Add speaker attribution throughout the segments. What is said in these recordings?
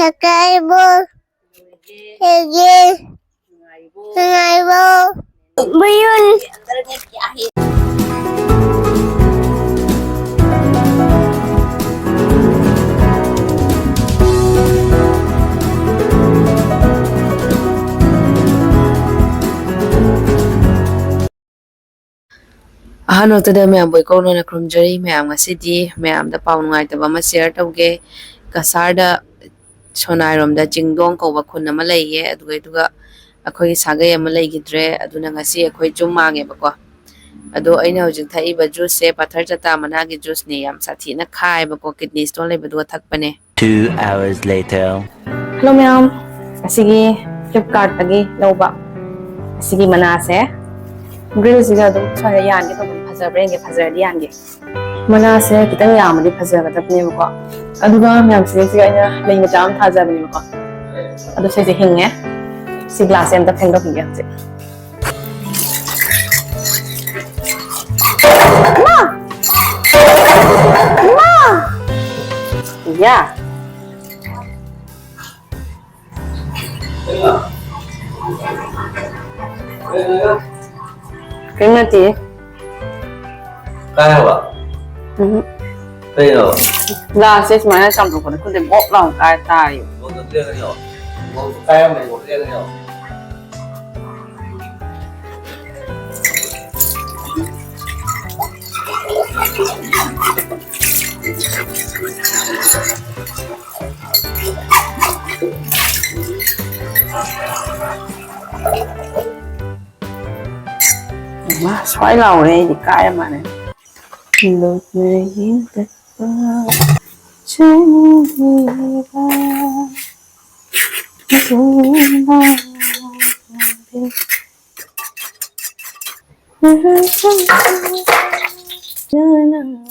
Speaker 1: Takaibo. Hege. Ngaibo. Bayun.
Speaker 2: Ahanotada mayam boy ko na krumjari mayam Ngasi mayam da pau Nungaite ba ma share tawge kasarda sonairom da jingdong ko ba khun ama leiye aduga akhoi sagai ama leigidre aduna Ngasi akhoi jummange ba ko ado aina hojik thai ba juice se pathar chata mana gi juice ne yam sathi na khai ba ko kidney stone le ba thakpane
Speaker 3: 2 hours later.
Speaker 4: Hello ma'am. Asigi Flipkart tagi lawba. Asigi manase. Grill siga do chaya yangi to phajabren ge phajadi yangi. Manase kitang yamadi phajagadapne ko. Aduga ma'am siga ina leina jam thajabni ko. Adu se je hinge. Si glass em ta pheng do hinge se. Ma! Ma! Yeah. Kena ti?
Speaker 5: Kaya ba? Kaya
Speaker 4: Lah, saya sebenarnya campur kau tu dia bok lang kaya tayo.
Speaker 5: mo to dia kanyo. Mo kaya mo dia kanyo.
Speaker 4: Mà xoay lầu đây thì cãi mà này. Một người yên tật bao chân đi ba dung bao biết nhớ nắng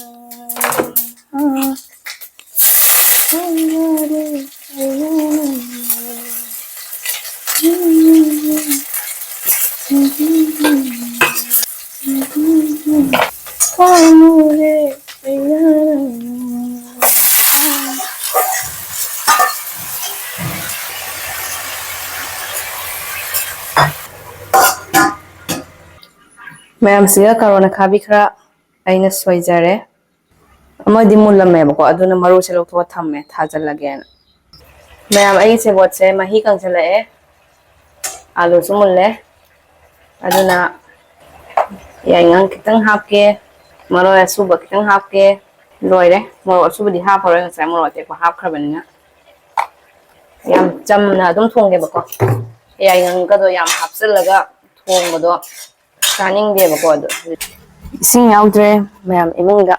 Speaker 4: Mayam siga karona khabi khara aina soijare amadi mullame bako aduna maru se lokto thamme thajal lage mayam ai se bot se mahi kang chala e alu sumulle aduna yang kitang hapke maro asuba kitang hapke loire maro asuba di hap hore ngai maro te ko hap khabanina yam chamna adum thongge bako yang ka do yam hapsel laga thong bodo Kaning dia bako ado. Ising yaudre mayam imunga.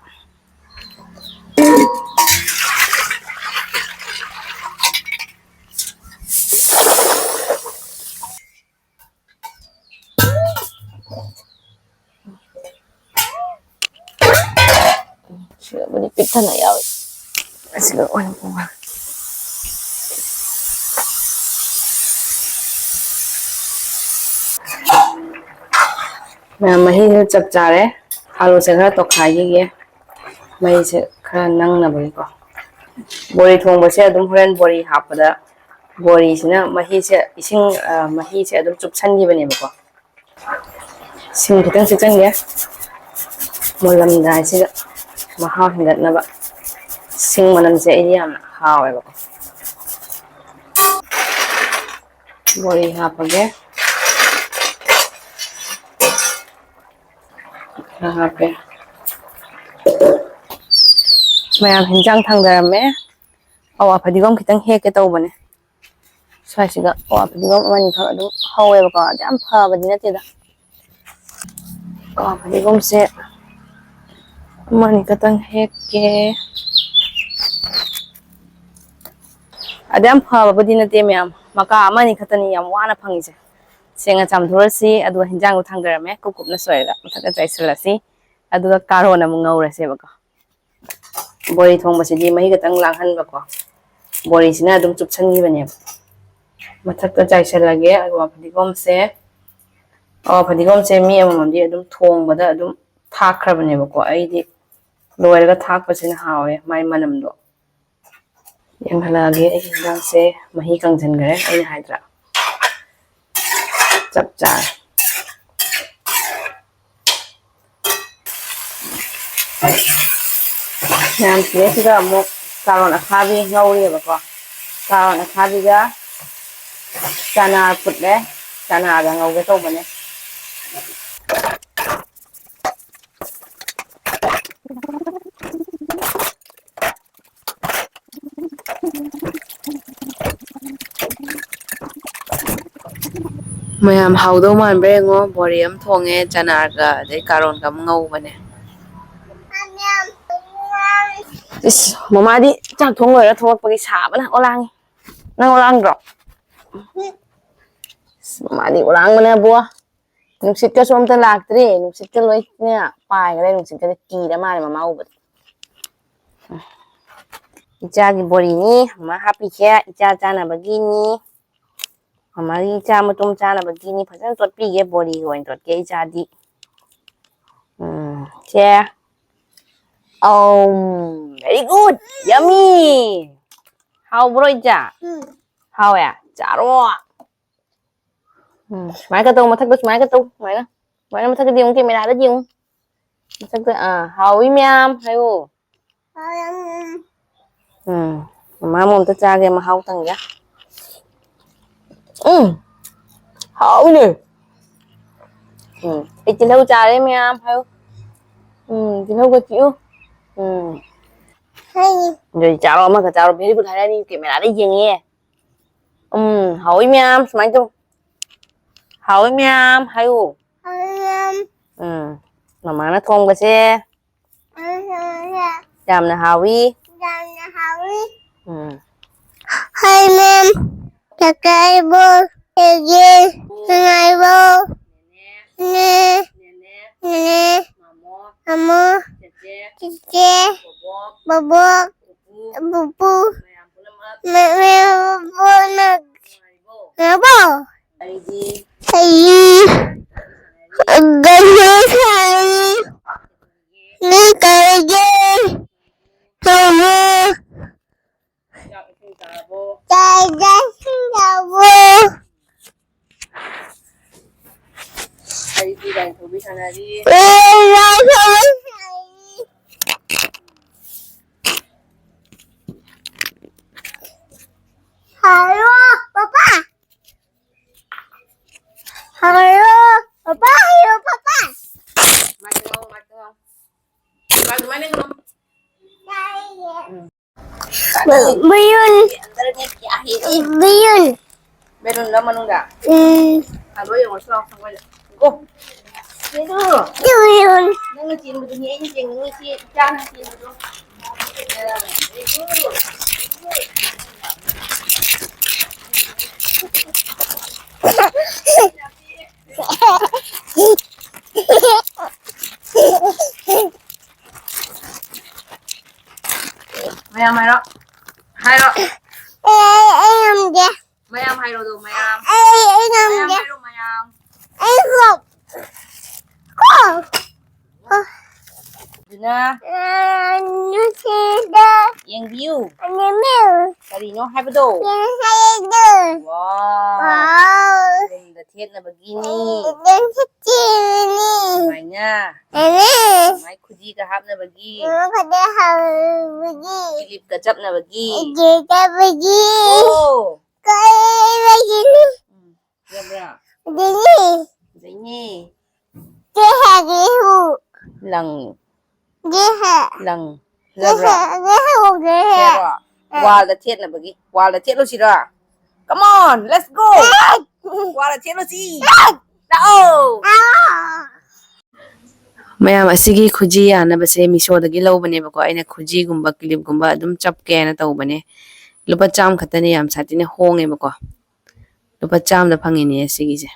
Speaker 4: Siya bani pita na yaw. Siya ano po ba? Mahi chap chare alu se khara to khai ge mai se khara nang na bari ko bori thong ba se adum horen bori hapada bori sina mahi se ising mahi se adum chup chan gi bane ba ko sing kitang se chan ge molam dai se ma ha hingat na ba sing manam se yam ha wa ba ko bori hapage hape mayam hinjang thangdarame awa phadigom kitang heke tawbane swasiga awa phadigom amani kha adu hawe ba ka jam pha badina te da awa phadigom se amani katang heke adam pha badina te mayam maka amani khatani yam wana phangise Senga cham thurasi adu hinjang thangdarame kukup na soira mathaka chaisalasi adu karona mungau rase baka bori thong basi di mahi gatang langhan bako bori sina adum chupchan gi bane mathaka chaisalage adu phadigom se mi amam di adum thong bada adum thakra bane bako ai di loiraga thak pasina hawe mai manam do ꯌꯦꯡꯍꯜꯂꯛꯑꯒꯦ ꯑꯩꯒꯤ ꯍꯤꯟꯖꯥꯡꯁꯦ ꯃꯍꯤ ꯀꯪꯁꯤꯟꯈ꯭ꯔꯦ ꯑꯩꯅ ꯍꯥꯏꯗ꯭ꯔꯥ ꯆꯞ ꯆꯥꯔꯦ ꯃꯌꯥꯝꯁꯦ ꯁꯤꯗ ꯑꯃꯨꯛ carrot ꯑꯈꯥꯕꯤ ꯉꯧꯔꯤꯑꯕꯀꯣ carrot ꯑꯈꯥꯕꯤꯒ ꯆꯅꯥ ꯐꯨꯠꯂꯦ ꯆꯅꯥꯒ ꯉꯧꯒꯦ ꯇꯧꯕꯅꯦ
Speaker 2: ꯃꯌꯥꯝ ꯍꯥꯎꯗꯧ ꯃꯥꯟꯕ꯭ꯔꯥ ꯌꯦꯡꯉꯣ ꯕꯣꯔꯤ ꯑꯃ ꯊꯣꯡꯉꯦ ꯆꯅꯥꯔꯒ ꯑꯗꯩ ꯀꯥꯔꯣꯟꯒ ꯑꯃ ꯉꯧꯕꯅꯦ
Speaker 4: ꯏꯁ ꯃꯃꯥꯗꯤ ꯆꯥꯛ ꯊꯣꯡ ꯂꯣꯏꯔ ꯊꯣꯛꯂꯛꯄꯒꯤ ꯁꯥꯕꯅ ꯑꯣꯂꯥꯡꯉꯤ ꯅꯪ ꯑꯣꯂꯥꯡꯗ꯭ꯔꯣ ꯃꯃꯥꯗꯤ ꯑꯣꯂꯥꯡꯕꯅꯕꯣ ꯅꯨꯡꯁꯤꯠꯀꯁꯨ ꯑꯝꯇ ꯂꯥꯛꯇ꯭ꯔꯤ ꯅꯨꯡꯁꯤꯠꯀ ꯂꯣꯏꯅ ꯄꯥꯏꯈ꯭ꯔꯦ ꯅꯨꯡꯁꯤꯠꯀꯁꯦ ꯀꯤꯔ ꯃꯥꯜꯂꯦ ꯃꯃꯥ ꯎꯕꯗ ꯏꯆꯥꯒꯤ ꯕꯣꯔꯤꯅꯤ ꯃꯃꯥ ꯍꯥꯞꯄꯤꯁꯦ ꯏꯆꯥ ꯆꯥꯅꯕꯒꯤꯅꯤ ꯃꯃꯥꯒꯤ ꯏꯆꯥ ꯃꯇꯨꯝ ꯆꯥꯅꯕꯒꯤꯅꯤ ꯐꯖꯅ ꯇꯣꯠꯄꯤꯒꯦ ꯕꯣꯔꯤꯒ ꯑꯣꯏꯅ ꯇꯣꯠꯀꯦ ꯏꯆꯥꯗꯤ ꯁꯦ very good yummy ꯍꯥꯎꯕ꯭ꯔꯣ ꯏꯆꯥ ꯍꯥꯎꯋꯦ ꯆꯥꯔꯣ ꯁꯨꯃꯥꯏꯅ ꯇꯧ ꯃꯊꯛꯇ ꯁꯨꯃꯥꯏꯅ ꯇꯧ ꯁꯨꯃꯥꯏꯅ ꯃꯊꯛꯇ ꯌꯦꯡꯉꯨ ꯀꯦꯃꯦꯔꯥꯗ ꯌꯦꯡꯉꯨ ꯃꯊꯛꯇ ꯍꯥꯎꯏ ꯃꯌꯥꯝ ꯍꯥꯏꯌꯣ ꯃꯃꯥ ꯑꯝꯇ ꯆꯥꯒꯦ ꯃꯍꯥꯎ ꯇꯪꯒꯦ ꯍꯥꯎꯏꯅꯦ ꯑꯩ ꯇꯤꯜꯍꯧ ꯆꯥꯔꯦ ꯃꯌꯥꯝ ꯍꯥꯏꯌꯣ ꯇꯤꯜꯍꯧꯒ ꯆꯤꯛꯎ ꯑꯗꯨꯗꯤ ꯆꯥꯔꯣ ꯑꯃꯈꯛ ꯆꯥꯔꯣ ꯚꯦꯔꯤ ꯒꯨꯗ ꯍꯥꯏꯔꯅꯤ ꯀꯦꯃꯦꯔꯥꯗ ꯌꯦꯡꯉꯦ ꯍꯥꯎꯏ ꯃꯌꯥꯝ ꯁꯨꯃꯥꯏꯅ ꯇꯧ ꯍꯥꯎꯏ ꯃꯌꯥꯝ ꯍꯥꯏꯌꯨ ꯃꯃꯥꯅ ꯊꯣꯡꯕꯁꯦ ꯌꯥꯝꯅ ꯍꯥꯎꯏ
Speaker 1: Hi, ma'am. Kakaibo. Again. Kakaibo. Ne. Ne. Amo. Cice. Bobok. Bubu. Memebunak. Ngabo. Ayi. Ganas hari. Ni kaje. Kamu. Kaje kamu. Halo, Papa. Halo, Papa. Halo, Papa. Buyun. Buyun.
Speaker 4: Belum lama nungga. Halo yang usah sampai. Go.
Speaker 1: Buyun.
Speaker 4: Nang ngecin begini ini yang ngecin jangan ngecin dulu. Mayam hai đó. Hai đó.
Speaker 1: Em kìa.
Speaker 4: Mayam hai rồi mayam.
Speaker 1: Em
Speaker 4: Mayam
Speaker 1: kìa.
Speaker 4: hai rồi mayam.
Speaker 1: Em không.
Speaker 4: Dina.
Speaker 1: Như thế đó.
Speaker 4: Yang view.
Speaker 1: Anh em yêu.
Speaker 4: Karino hai bedo.
Speaker 1: Em hay được.
Speaker 4: Wow.
Speaker 1: Wow.
Speaker 4: Ganda thiết là begini.
Speaker 1: Em thích chơi này.
Speaker 4: Mainnya.
Speaker 1: Ini.
Speaker 4: Mai kuji ka hap na bagi.
Speaker 1: Pada hari begini.
Speaker 4: Kilip kacap na bagi.
Speaker 1: Kita pergi.
Speaker 4: Oh.
Speaker 1: Kau begini.
Speaker 4: Ya bra.
Speaker 1: Begini.
Speaker 4: Ini.
Speaker 1: Dia hari hu.
Speaker 4: Lang.
Speaker 1: Dia hari.
Speaker 4: Lang.
Speaker 1: Dia
Speaker 4: Ya bra.
Speaker 1: hari. Dia hari. Dia
Speaker 4: Ya
Speaker 1: hari.
Speaker 4: bra. Wal da thiết là bagi. Wal da thiết lo si ra. Come on, let's go. Wal da thiết lo si. Dao.
Speaker 2: ꯃꯌꯥꯝ ꯑꯁꯤꯒꯤ ꯈꯨꯖꯤ ꯌꯥꯅꯕꯁꯦ ꯃꯤꯁꯣꯗꯒꯤ ꯂꯧꯕꯅꯦꯕꯀꯣ ꯑꯩꯅ ꯈꯨꯖꯤꯒꯨꯝꯕ ꯀ꯭ꯂꯤꯞꯒꯨꯝꯕ ꯑꯗꯨꯝ ꯆꯞꯀꯦꯅ ꯇꯧꯕꯅꯦ ꯂꯨꯄꯥ 100 ꯈꯛꯇꯅꯦ ꯌꯥꯝ ꯁꯥꯊꯤꯅ ꯍꯣꯡꯉꯦꯕꯀꯣ ꯂꯨꯄꯥ 100ꯗ ꯐꯪꯉꯤꯅꯦ ꯁꯤꯒꯤꯁꯦ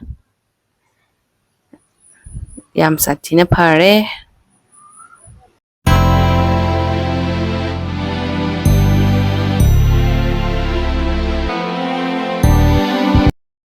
Speaker 2: ꯌꯥꯝ ꯁꯥꯊꯤꯅ ꯐꯔꯦ